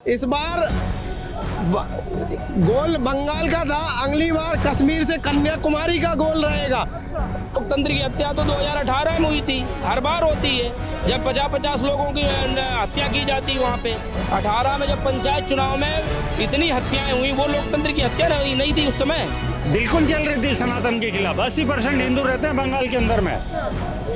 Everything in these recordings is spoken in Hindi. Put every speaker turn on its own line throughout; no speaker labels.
इस बार गोल बंगाल का था, अगली बार कश्मीर से कन्याकुमारी का गोल रहेगा।
लोकतंत्र की हत्या तो 2018 में हुई थी, हर बार होती है जब 50-50 लोगों की हत्या की जाती है। वहाँ पे 18 में जब पंचायत चुनाव में इतनी हत्याएं हुई, वो लोकतंत्र की हत्या नहीं थी उस समय।
बिल्कुल चल रही थी सनातन के खिलाफ। 80% हिंदू रहते हैं बंगाल के अंदर में,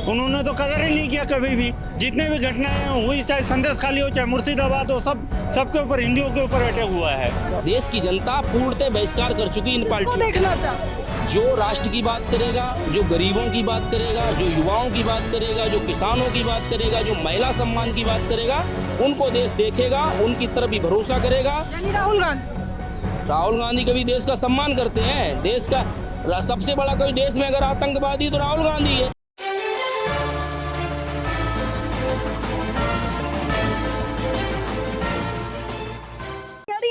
उन्होंने तो कदर ही नहीं किया कभी भी। जितने भी घटनाएं हुई, चाहे संदेश खाली हो चाहे मुर्शिदाबाद हो, सबके ऊपर हिंदुओं के ऊपर अटैक हुआ है।
देश की जनता पूर्णतः बहिष्कार कर चुकी इन पार्टियों को।
देखना चाहते
जो राष्ट्र की बात करेगा, जो गरीबों की बात करेगा, जो युवाओं की बात करेगा, जो किसानों की बात करेगा, जो महिला सम्मान की बात करेगा, उनको देश देखेगा, उनकी तरफ ही भरोसा करेगा।
यानी
राहुल गांधी कभी देश का सम्मान करते हैं? देश का सबसे बड़ा कोई देश में अगर आतंकवादी तो राहुल गांधी है।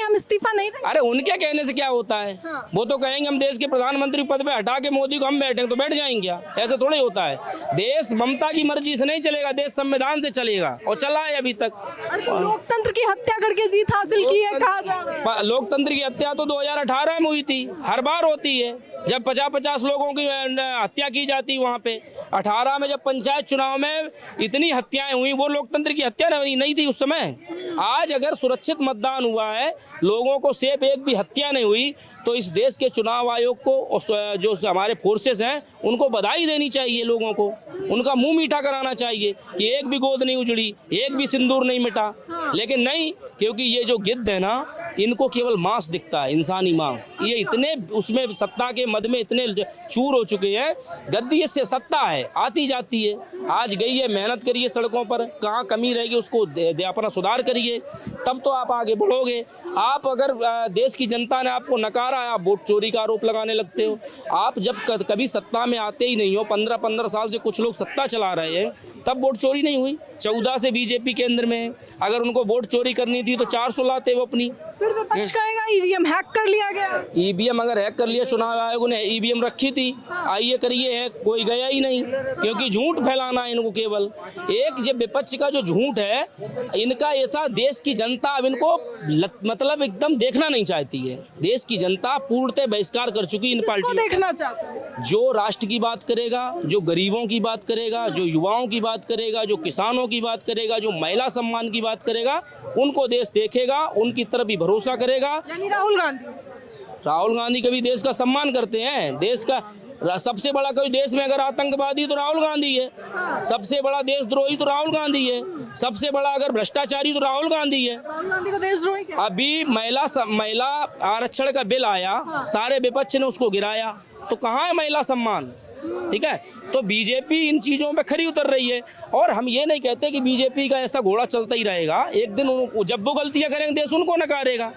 हम इस्तीफा नहीं देंगे।
अरे उनके कहने से क्या होता है?
हाँ।
वो तो कहेंगे हम देश के प्रधानमंत्री पद पे हटा के मोदी को हम बैठेंगे तो बैठ जाएंगे क्या? ऐसे थोड़ा ही होता है। देश ममता की मर्जी से नहीं चलेगा, देश संविधान से चलेगा और चला है अभी तक।
तो लोकतंत्र की हत्या करके जीत हासिल की है कहा जा रहा है।
लोकतंत्र की हत्या तो 2018 में हुई थी, हर बार होती है जब 50-50 लोगों की हत्या की जाती है। वहाँ पे 18 में जब पंचायत चुनाव में इतनी हत्याएं हुई, वो लोकतंत्र की हत्या नहीं थी उस समय। आज अगर सुरक्षित मतदान हुआ है, लोगों को सेफ एक भी हत्या नहीं हुई, तो इस देश के चुनाव आयोग को, जो हमारे फोर्सेस हैं, उनको बधाई देनी चाहिए। लोगों को उनका मुंह मीठा कराना चाहिए कि एक भी गोद नहीं उजड़ी, एक भी सिंदूर नहीं मिटा। लेकिन नहीं, क्योंकि ये जो गिद्ध है ना, इनको केवल मांस दिखता है, इंसानी मांस। ये इतने उसमें सत्ता के मद में इतने चूर हो चुके हैं। गद्दी से सत्ता है, आती जाती है। आज गई है, मेहनत करिए सड़कों पर, कहाँ कमी रहेगी उसको अपना सुधार करिए, तब तो आप आगे बढ़ोगे। आप अगर देश की जनता ने आपको नकारा है, आप वोट चोरी का आरोप लगाने लगते हो। आप जब कभी सत्ता में आते ही नहीं हो, 15-15 साल से कुछ लोग सत्ता चला रहे हैं, तब वोट चोरी नहीं हुई। 14 से बीजेपी केंद्र में है, अगर उनको वोट चोरी करनी थी तो 400 लाते वो अपनी।
फिर विपक्ष कहेगा ईवीएम हैक कर लिया गया।
ईवीएम अगर हैक कर लिया, चुनाव आयोग ने ईवीएम रखी थी, आइए करिए हैक, कोई गया ही नहीं, क्योंकि झूठ फैलाना है इनको केवल। एक जब विपक्ष का जो झूठ है, इनका ऐसा देश की जनता अब इनको मतलब एकदम देखना नहीं चाहती है। देश की जनता पूर्णतः बहिष्कार कर चुकी इन पार्टियों को।
देखना चाहते हैं।
जो राष्ट्र की बात करेगा, जो गरीबों की बात करेगा, जो युवाओं की बात करेगा, जो किसानों की बात करेगा, जो महिला सम्मान की बात करेगा, उनको देश देखेगा, उनकी तरफ ही भरोसा करेगा।
यानी
राहुल गांधी कभी देश का सम्मान करते हैं? देश का सबसे बड़ा कोई देश में अगर आतंकवादी तो राहुल गांधी है, सबसे बड़ा देशद्रोही तो राहुल गांधी है, सबसे बड़ा अगर भ्रष्टाचारी तो राहुल गांधी है।
राहुल गांधी को देशद्रोही क्या?
अभी महिला आरक्षण का बिल आया, सारे विपक्ष ने उसको गिराया, तो कहाँ है महिला सम्मान? ठीक है, तो बीजेपी इन चीज़ों पे खरी उतर रही है। और हम ये नहीं कहते कि बीजेपी का ऐसा घोड़ा चलता ही रहेगा, एक दिन जब वो गलतियां करेंगे देश उनको नकारेगा।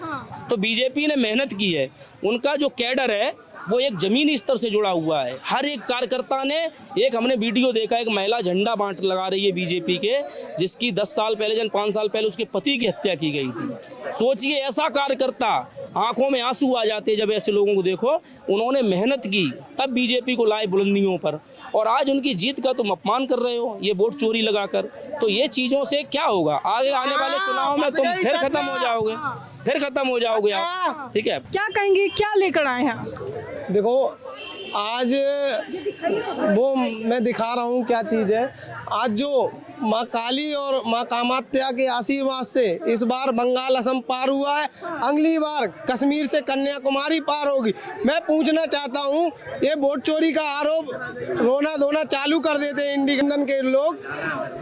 तो बीजेपी ने मेहनत की है, उनका जो कैडर है वो एक जमीनी स्तर से जुड़ा हुआ है। हर एक कार्यकर्ता ने, एक हमने वीडियो देखा, एक महिला झंडा बांट लगा रही है बीजेपी के, जिसकी 10 साल पहले 5 साल पहले उसके पति की हत्या की गई थी। सोचिए, ऐसा कार्यकर्ता, आंखों में आंसू आ जाते जब ऐसे लोगों को देखो। उन्होंने मेहनत की, तब बीजेपी को लाए बुलंदियों पर, और आज उनकी जीत का तुम अपमान कर रहे हो ये वोट चोरी लगाकर। तो ये चीज़ों से क्या होगा? आगे आने वाले चुनाव में तुम फिर खत्म हो जाओगे, फिर खत्म हो जाओगे आप। ठीक है,
क्या कहेंगे, क्या लेकर आए हैं?
देखो, आज वो मैं दिखा रहा हूँ क्या चीज़ है। आज जो माँ काली और माँ कामात्या के आशीर्वाद से इस बार बंगाल असम पार हुआ है, अगली बार कश्मीर से कन्याकुमारी पार होगी। मैं पूछना चाहता हूँ, ये वोट चोरी का आरोप रोना धोना चालू कर देते हैं इंडियन के लोग।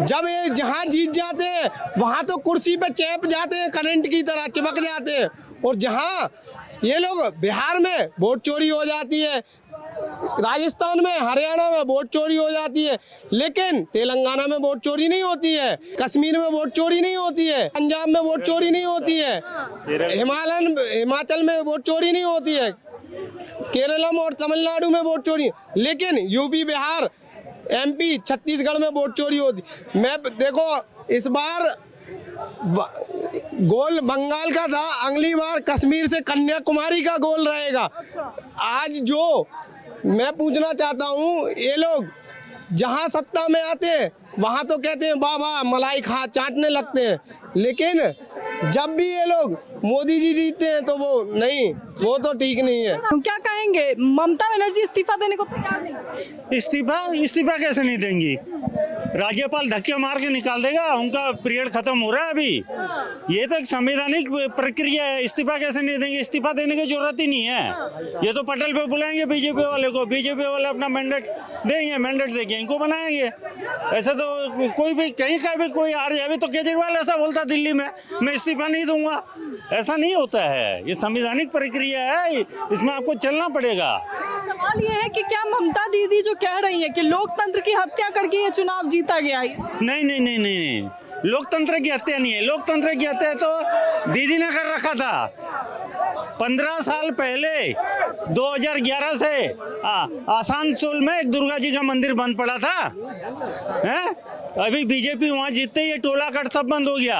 जब ये जहाँ जीत जाते हैं वहाँ तो कुर्सी पे चेप जाते हैं, करंट की तरह चिपक जाते हैं, और जहाँ ये लोग बिहार में वोट चोरी हो जाती है, राजस्थान में, हरियाणा में वोट चोरी हो जाती है, लेकिन तेलंगाना में वोट चोरी नहीं होती है, कश्मीर में वोट चोरी नहीं होती है, पंजाब में वोट चोरी नहीं होती है, हिमाचल में वोट चोरी नहीं होती है, केरलम और तमिलनाडु में वोट चोरी, लेकिन यूपी, बिहार, एमपी, छत्तीसगढ़ में वोट चोरी होती। मैं देखो, इस बार गोल बंगाल का था, अगली बार कश्मीर से कन्याकुमारी का गोल रहेगा। आज जो मैं पूछना चाहता हूँ, ये लोग जहाँ सत्ता में आते हैं वहाँ तो कहते हैं वाह वाह मलाई खा, चाटने लगते हैं, लेकिन जब भी ये लोग मोदी जी जीतते हैं तो वो नहीं, वो तो ठीक नहीं है।
तो क्या कहेंगे, ममता बनर्जी इस्तीफा देने को तैयार नहीं?
इस्तीफा कैसे नहीं देंगी? राज्यपाल धक्के मार के निकाल देगा, उनका पीरियड खत्म हो रहा है अभी। ये तो एक संवैधानिक प्रक्रिया है, इस्तीफा कैसे नहीं देंगे? इस्तीफा देने की जरूरत ही नहीं है। ये तो पटल पे बुलाएंगे बीजेपी वाले को, बीजेपी वाले अपना मैंडेट देंगे, मैंडेट देके इनको बनाएंगे। ऐसे तो कोई भी कहीं का भी कोई आ रही है। अभी तो केजरीवाल ऐसा बोलता दिल्ली में, मैं इस्तीफा नहीं दूंगा। ऐसा नहीं होता है, ये संवैधानिक प्रक्रिया है, इसमें आपको चलना पड़ेगा।
सवाल ये है कि क्या ममता दीदी जो कह रही है कि लोकतंत्र की हत्या करके ये चुनाव जीता गया है?
नहीं, लोकतंत्र की हत्या नहीं है। लोकतंत्र की हत्या तो दीदी ने कर रखा था 15 साल पहले। 2011 से आसनसोल में एक दुर्गा जी का मंदिर बंद पड़ा था, हैं? अभी बीजेपी वहां जीतते ही ये टोला कट सब बंद हो गया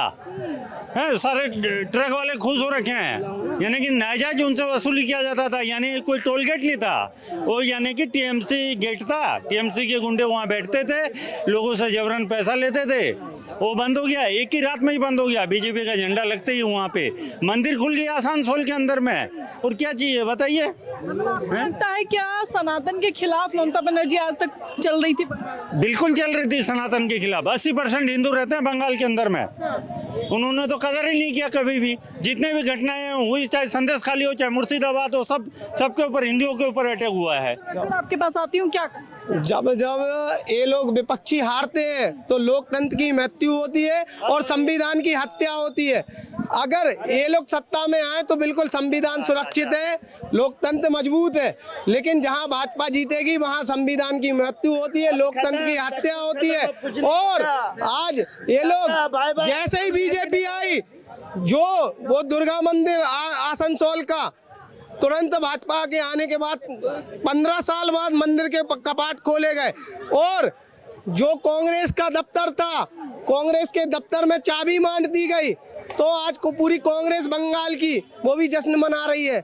है। सारे ट्रक वाले खुश हो रखे हैं, यानी कि नाजायज उनसे वसूली किया जाता था, यानी कोई टोल गेट नहीं था वो, यानी कि टीएमसी गेट था। टीएमसी के गुंडे वहां बैठते थे, लोगों से जबरन पैसा लेते थे, वो बंद हो गया। एक ही रात में ही बंद हो गया, बीजेपी का झंडा लगते ही वहाँ पे मंदिर खुल गया आसनसोल के अंदर में। और क्या चाहिए बताइए?
लगता है क्या सनातन के खिलाफ ममता बनर्जी आज तक चल रही थी?
बिल्कुल चल रही थी सनातन के खिलाफ। 80% हिंदू रहते हैं बंगाल के अंदर में, उन्होंने तो कदर ही नहीं किया कभी भी। जितने भी घटनाएं हुई, चाहे संदेश खाली हो, चाहे मुर्शिदाबाद हो, सबके ऊपर हिंदुओं के ऊपर अटैक हुआ है।
आपके पास आती हूँ, क्या
जब ये लोग विपक्षी हारते हैं तो लोकतंत्र की मृत्यु होती है और संविधान की हत्या होती है। अगर ये लोग सत्ता में आए तो बिल्कुल संविधान सुरक्षित है, लोकतंत्र मजबूत है, लेकिन जहां भाजपा जीतेगी वहां संविधान की मृत्यु होती है, लोकतंत्र की हत्या होती है। और आज ये लोग जैसे ही बीजेपी आई, जो वो दुर्गा मंदिर आसनसोल का, तुरंत भाजपा के आने के बाद 15 साल बाद मंदिर के कपाट खोले गए। और जो कांग्रेस का दफ्तर था, कांग्रेस के दफ्तर में चाबी मांड दी गई। तो आज को पूरी कांग्रेस बंगाल की वो भी जश्न मना रही है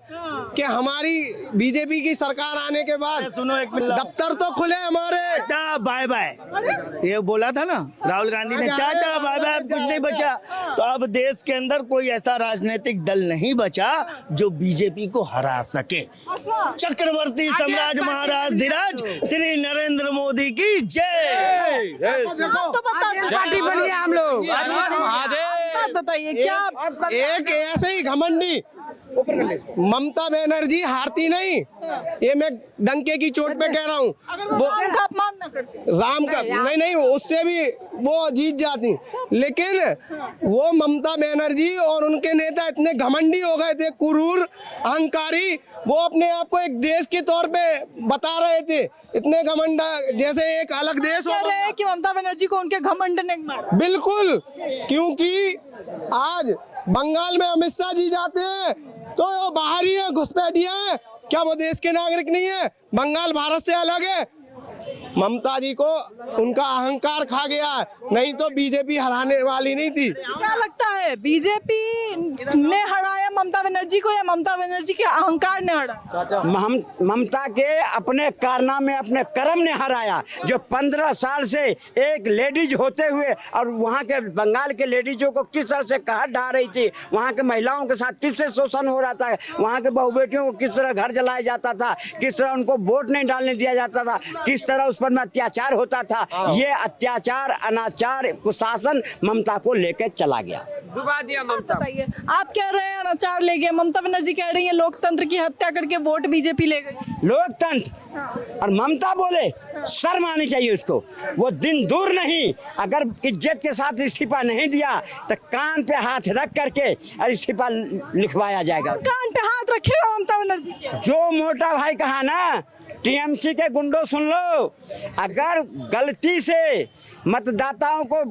कि हमारी बीजेपी की सरकार आने के बाद
सुनो एक मिनट,
दफ्तर तो खुले हमारे।
बाय बाय ये बोला था ना राहुल गांधी ने, टाटा बाय बाय, कुछ नहीं बचा। तो अब देश के अंदर कोई ऐसा राजनीतिक दल नहीं बचा जो बीजेपी को हरा सके। चक्रवर्ती सम्राट महाराज धीराज श्री नरेंद्र मोदी की जय।
तो
पार्टी बन गया हम लोग।
बताइए क्या
एक ऐसे ही घमंडी ममता बनर्जी हारती नहीं, ये मैं डंके की चोट पे कह रहा हूँ।
वो राम का अपमान न करते,
राम का नहीं, उससे भी वो जीत जाती। लेकिन वो ममता बनर्जी और उनके नेता इतने घमंडी हो गए थे, क्रूर अहंकारी, वो अपने आप को एक देश के तौर पे बता रहे थे, इतने घमंडा जैसे एक अलग देश हो
रहे हैं कि ममता बनर्जी को उनके घमंड ने मारा।
बिल्कुल, क्योंकि आज बंगाल में अमित शाह जी जाते हैं तो वो बाहरी है, घुसपैठिया है, क्या वो देश के नागरिक नहीं है? बंगाल भारत से अलग है। ममता जी को उनका अहंकार खा गया, नहीं तो बीजेपी हराने वाली नहीं थी।
क्या लगता है, बीजेपी ने हराया ममता बनर्जी को या ममता बनर्जी के अहंकार ने हराया?
ममता के अपने कारनामे, अपने कर्म ने हराया। जो 15 साल से एक लेडीज होते हुए और वहाँ के बंगाल के लेडीजों को किस तरह से कहर ढा रही थी, वहाँ के महिलाओं के साथ किस तरह शोषण हो रहा था, वहाँ के बहू बेटियों को किस तरह घर जलाया जाता था, किस तरह उनको वोट नहीं डालने दिया जाता था, किस तरह उस पर में अत्याचार होता था। ये अत्याचार, अनाचार, कुशासन ममता को लेकर चला गया,
डुबा दिया ममता।
आप कह रहे हैं अनाचार ले गए, ममता बनर्जी कह रही है लोकतंत्र की हत्या करके वोट बीजेपी ले गई।
लोकतंत्र और ममता बोले, शर्म आनी चाहिए उसको। वो दिन दूर नहीं, अगर इज्जत के साथ इस्तीफा नहीं दिया तो कान पे हाथ रख करके और इस्तीफा लिखवाया जाएगा।
कान पे हाथ रखेगा ममता बनर्जी के?
जो मोटा भाई कहा ना, टीएमसी के गुंडों सुन लो, अगर गलती से मतदाताओं को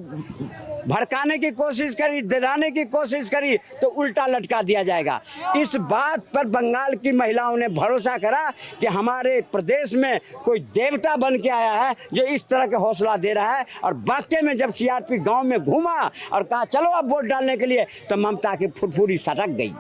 भड़काने की कोशिश करी, डराने की कोशिश करी तो उल्टा लटका दिया जाएगा। इस बात पर बंगाल की महिलाओं ने भरोसा करा कि हमारे प्रदेश में कोई देवता बन के आया है जो इस तरह के हौसला दे रहा है। और वाकई में जब सीआरपी गांव में घूमा और कहा चलो अब वोट डालने के लिए, तो ममता की फुरफुरी सटक गई,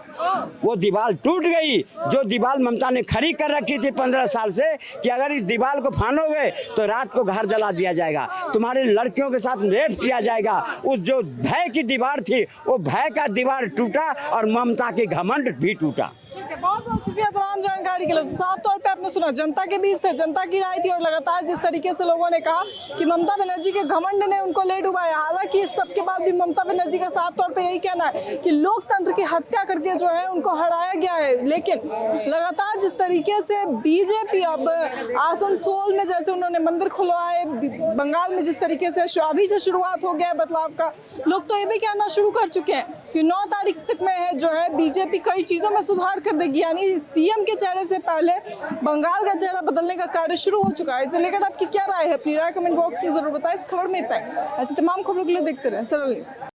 वो दीवार टूट गई। जो दीवार ममता ने खड़ी कर रखी थी 15 साल से कि अगर इस दीवार को फानोगे तो रात को घर जला दिया जाएगा, तुम्हारी लड़कियों के साथ रेप किया जाएगा, उस जो भय की दीवार थी वो भय का दीवार टूटा और ममता के घमंड भी टूटा।
बहुत बहुत शुक्रिया तमाम जानकारी के लिए। तो साफ तौर पे आपने सुना, जनता के बीच थे, जनता की राय थी और लगातार जिस तरीके से लोगों ने कहा कि ममता बनर्जी के घमंड ने उनको ले डुबाया। हालांकि इस सब के बाद भी ममता बनर्जी का साफ तौर पे यही कहना है कि लोकतंत्र की हत्या करके जो है उनको हराया गया है। लेकिन लगातार जिस तरीके से बीजेपी अब आसनसोल में जैसे उन्होंने मंदिर खुलवाए, बंगाल में जिस तरीके से अभी से शुरुआत हो गया है बदलाव का, लोग तो ये भी कहना शुरू कर चुके हैं कि 9 तारीख तक में है जो है बीजेपी कई चीजों में सुधार कर देगी। यानी सीएम के चेहरे से पहले बंगाल का चेहरा बदलने का कार्य शुरू हो चुका है। इसे लेकर आपकी क्या राय है? अपनी राय कमेंट बॉक्स में जरूर बताएं। इस खबर में इतना ही। ऐसे तमाम खबरों के लिए देखते रहें सरल न्यूज़।